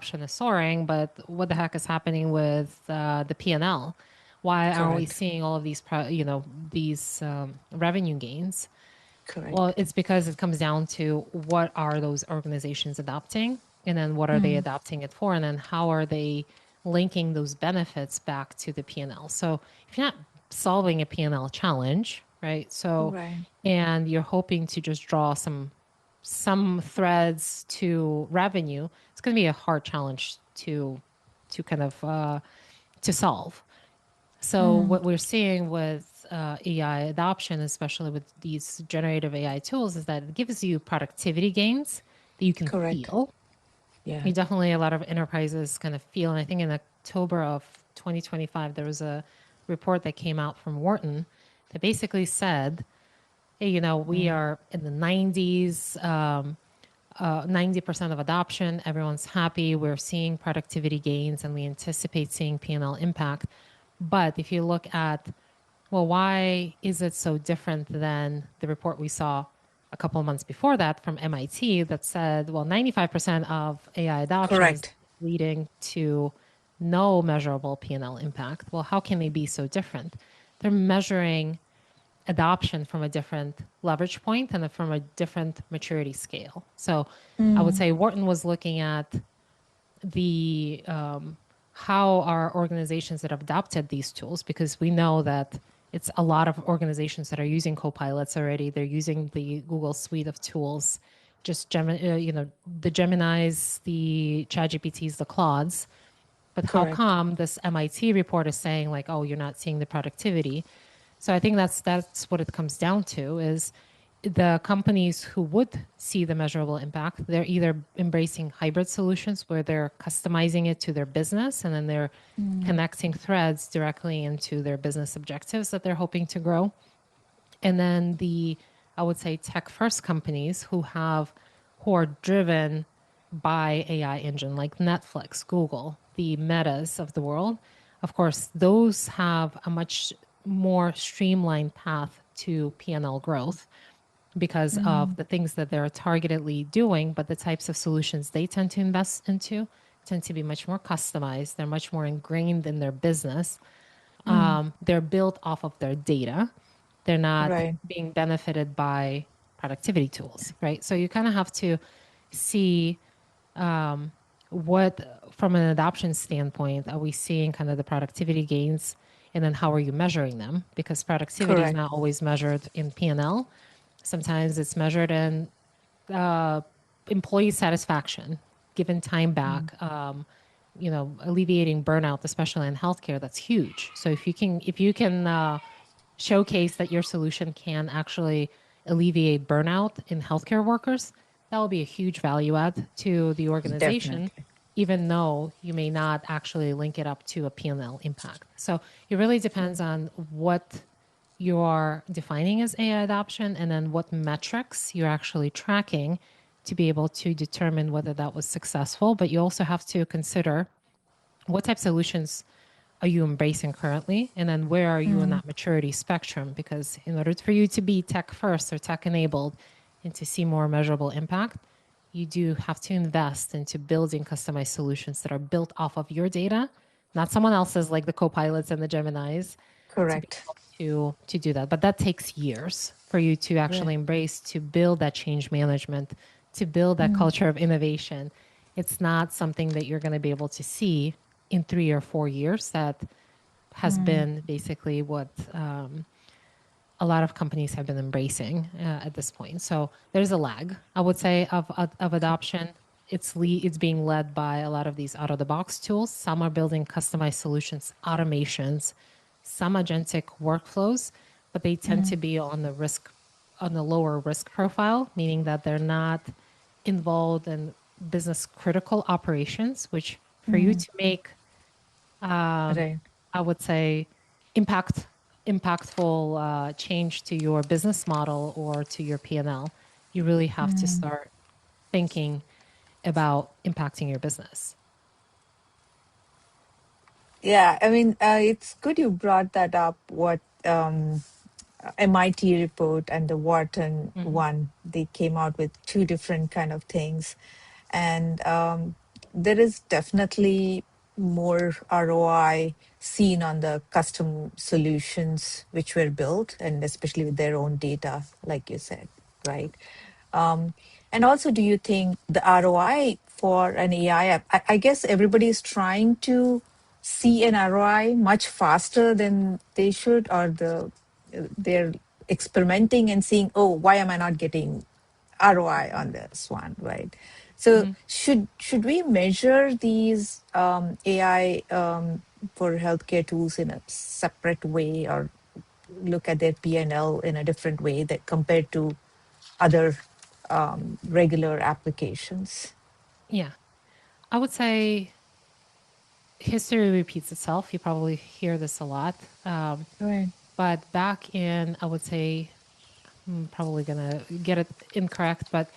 adoption is soaring, but what the heck is happening with the P&L? Why are we Correct. seeing all of these, these revenue gains? Well, Correct. it's because it comes down to what are those organizations adopting, and then what are they adopting it for, and then how are they linking those benefits back to the P&L. So if you're not solving a P&L challenge, right? So, Right. and you're hoping to just draw some threads to revenue, it's going to be a hard challenge to kind of to solve. So what we're seeing with AI adoption, especially with these generative AI tools, is that it gives you productivity gains that you can Correct. feel. Yeah. You definitely, a lot of enterprises kind of feel, and I think in October of 2025, there was a report that came out from Wharton that basically said, hey, we are in the 90s, 90% of adoption. Everyone's happy. We're seeing productivity gains and we anticipate seeing P&L impact. But if you look at, well, why is it so different than the report we saw a couple of months before that from MIT that said, well, 95% of AI adoption is Correct. leading to no measurable P&L impact. Well, how can they be so different? They're measuring adoption from a different leverage point and from a different maturity scale. So I would say Wharton was looking at the how are organizations that have adopted these tools, because we know that it's a lot of organizations that are using Copilots already. They're using the Google suite of tools, just the Geminis, the ChatGPTs, the Claudes. But how Correct. come this MIT report is saying like, oh, you're not seeing the productivity? So I think that's what it comes down to is the companies who would see the measurable impact, they're either embracing hybrid solutions where they're customizing it to their business and then they're connecting threads directly into their business objectives that they're hoping to grow. And then I would say tech first companies who are driven by AI engine like Netflix, Google, the Metas of the world. Of course, those have a much more streamlined path to P&L growth because of the things that they're targetedly doing, but the types of solutions they tend to invest into tend to be much more customized. They're much more ingrained in their business. They're built off of their data. They're not Right. being benefited by productivity tools, right? So you kind of have to see what, from an adoption standpoint, are we seeing kind of the productivity gains, and then how are you measuring them? Because productivity is Correct. not always measured in P&L. Sometimes it's measured in employee satisfaction, given time back, alleviating burnout, especially in healthcare. That's huge. So if you can showcase that your solution can actually alleviate burnout in healthcare workers, that will be a huge value add to the organization, Definitely. even though you may not actually link it up to a P&L impact. So it really depends on what you are defining as AI adoption and then what metrics you're actually tracking to be able to determine whether that was successful. But you also have to consider what type of solutions are you embracing currently? And then where are you in that maturity spectrum? Because in order for you to be tech first or tech enabled and to see more measurable impact, you do have to invest into building customized solutions that are built off of your data, not someone else's like the Copilots and the Geminis, to be Correct. able to do that. But that takes years for you to Yeah. actually embrace, to build that change management, to build that culture of innovation. It's not something that you're going to be able to see in 3 or 4 years. That has been basically what a lot of companies have been embracing at this point. So there's a lag, I would say, of adoption. It's being led by a lot of these out of the box tools. Some are building customized solutions, automations, some agentic workflows, but they tend to be on the lower risk profile, meaning that they're not involved in business critical operations, which for you to make Right. I would say, impactful change to your business model or to your P&L, you really have to start thinking about impacting your business. Yeah. I mean, it's good you brought that up. What MIT report and the Wharton Hmm. one, they came out with two different kind of things. And there is definitely more ROI seen on the custom solutions which were built, and especially with their own data, like you said, right? Um, and also, do you think the ROI for an AI app? I guess everybody is trying to see an ROI much faster than they should, or they're experimenting and seeing, oh, why am I not getting ROI on this one, right? So Mm-hmm. should we measure these AI for healthcare tools in a separate way, or look at their P&L in a different way that compared to other regular applications? Yeah. I would say history repeats itself. You probably hear this a lot. Right. But back in, I would say, I'm probably going to get it incorrect, but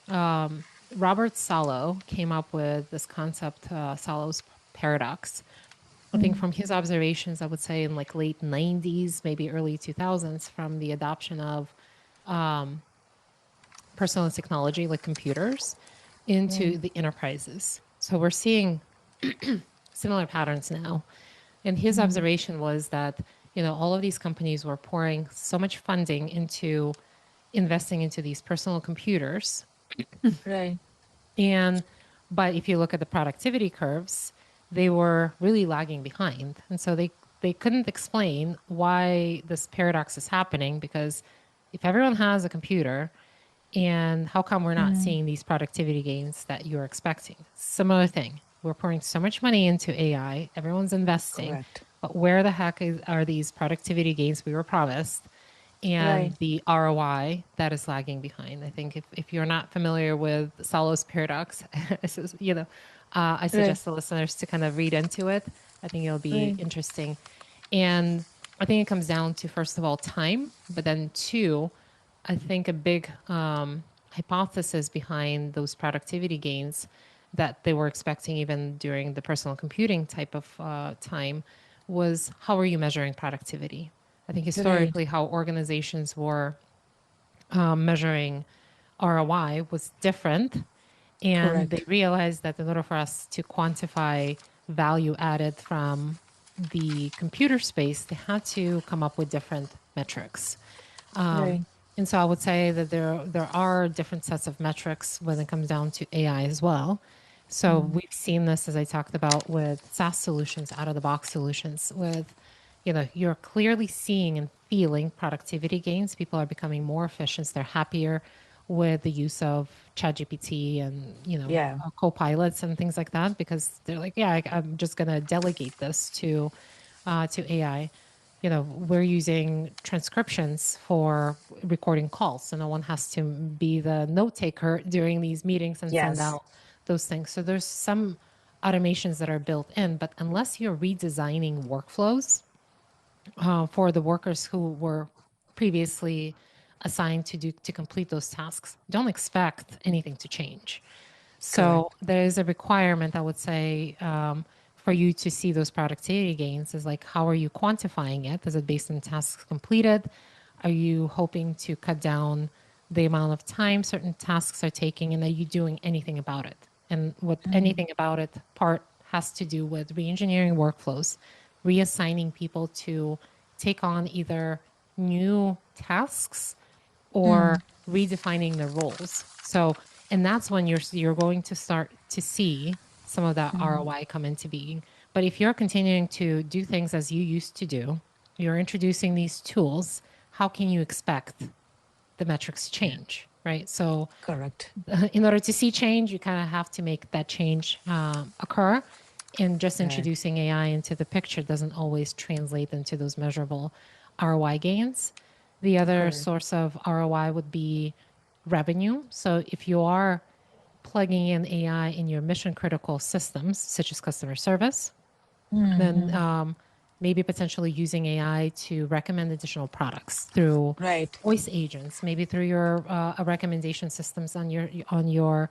Robert Solow came up with this concept, Solow's paradox. I think Mm, from his observations, I would say in like late 90s, maybe early 2000s, from the adoption of personal technology like computers right. into the enterprises. So we're seeing similar patterns now. And his Mm, observation was that, all of these companies were pouring so much funding into investing into these personal computers. right. And but if you look at the productivity curves, they were really lagging behind. And so they couldn't explain why this paradox is happening, because if everyone has a computer, and how come we're not Mm, seeing these productivity gains that you're expecting? Similar thing. We're pouring so much money into AI, everyone's investing, correct. but where the heck are these productivity gains we were promised? Right. And the ROI that is lagging behind. I think if you're not familiar with Solow's paradox, I Right. suggest the listeners to kind of read into it. I think it'll be Right. interesting. And I think it comes down to, first of all, time, but then two, I think a big hypothesis behind those productivity gains that they were expecting even during the personal computing type of time was, how are you measuring productivity? I think Right. historically, how organizations were measuring ROI was different. And they Correct. realized that in order for us to quantify value added from the computer space, they had to come up with different metrics. Right. And so I would say that there are different sets of metrics when it comes down to AI as well. So Mm, we've seen this, as I talked about, with SaaS solutions, out of the box solutions, with, you're clearly seeing and feeling productivity gains. People are becoming more efficient. They're happier with the use of ChatGPT and, yeah. co-pilots and things like that, because they're like, yeah, I'm just going to delegate this to AI. We're using transcriptions for recording calls, so no one has to be the note taker during these meetings and send Yes. out those things. So there's some automations that are built in, but unless you're redesigning workflows for the workers who were previously assigned to complete those tasks, don't expect anything to change. So Correct. there is a requirement, I would say, for you to see those productivity gains is like, how are you quantifying it? Is it based on tasks completed? Are you hoping to cut down the amount of time certain tasks are taking? And are you doing anything about it? And what Mm, anything about it part has to do with reengineering workflows, reassigning people to take on either new tasks mm, or redefining the roles. So, and that's when you're going to start to see some of that mm, ROI come into being. But if you're continuing to do things as you used to do, you're introducing these tools, how can you expect the metrics to yeah. change, right? So, Correct. in order to see change, you kind of have to make that change occur. And just Right. introducing AI into the picture doesn't always translate into those measurable ROI gains. The other Correct. source of ROI would be revenue. So if you are plugging in AI in your mission critical systems, such as customer service, then Mm-hmm. maybe potentially using AI to recommend additional products through Right. voice agents, maybe through your recommendation systems on your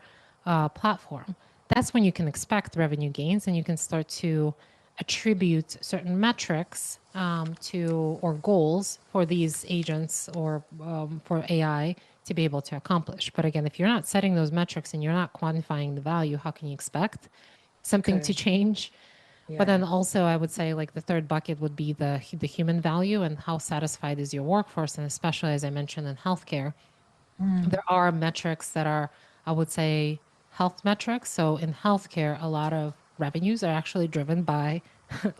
platform. That's when you can expect revenue gains, and you can start to attribute certain metrics to or goals for these agents or for AI to be able to accomplish. But again, if you're not setting those metrics and you're not quantifying the value, how can you expect? something to Correct. change. But Yeah. then also, I would say like the third bucket would be the human value and how satisfied is your workforce, and especially as I mentioned in healthcare, there are metrics that are, I would say, health metrics. So in healthcare, a lot of revenues are actually driven by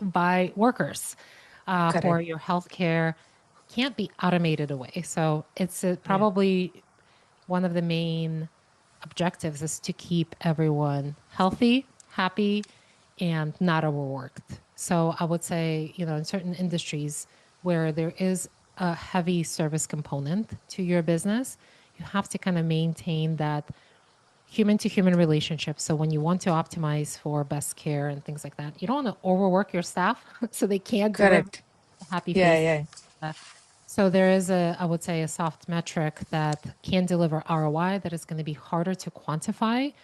by workers, who are Correct. your healthcare can't be automated away. So it's Yeah. probably one of the main objectives is to keep everyone healthy, happy, and not overworked. So I would say, in certain industries where there is a heavy service component to your business, you have to kind of maintain that human to human relationship. So when you want to optimize for best care and things like that, you don't want to overwork your staff so they can't deliver Correct. a happy Yeah. face. Yeah. Uh, So there is I would say, a soft metric that can deliver ROI that is going to be harder to quantify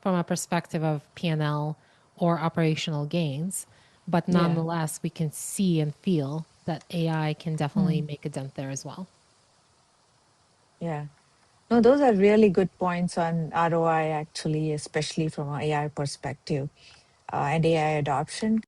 from a perspective of P&L or operational gains. But Yeah. nonetheless, we can see and feel that AI can definitely make a dent there as well. Yeah. No, those are really good points on ROI, actually, especially from an AI perspective and AI adoption.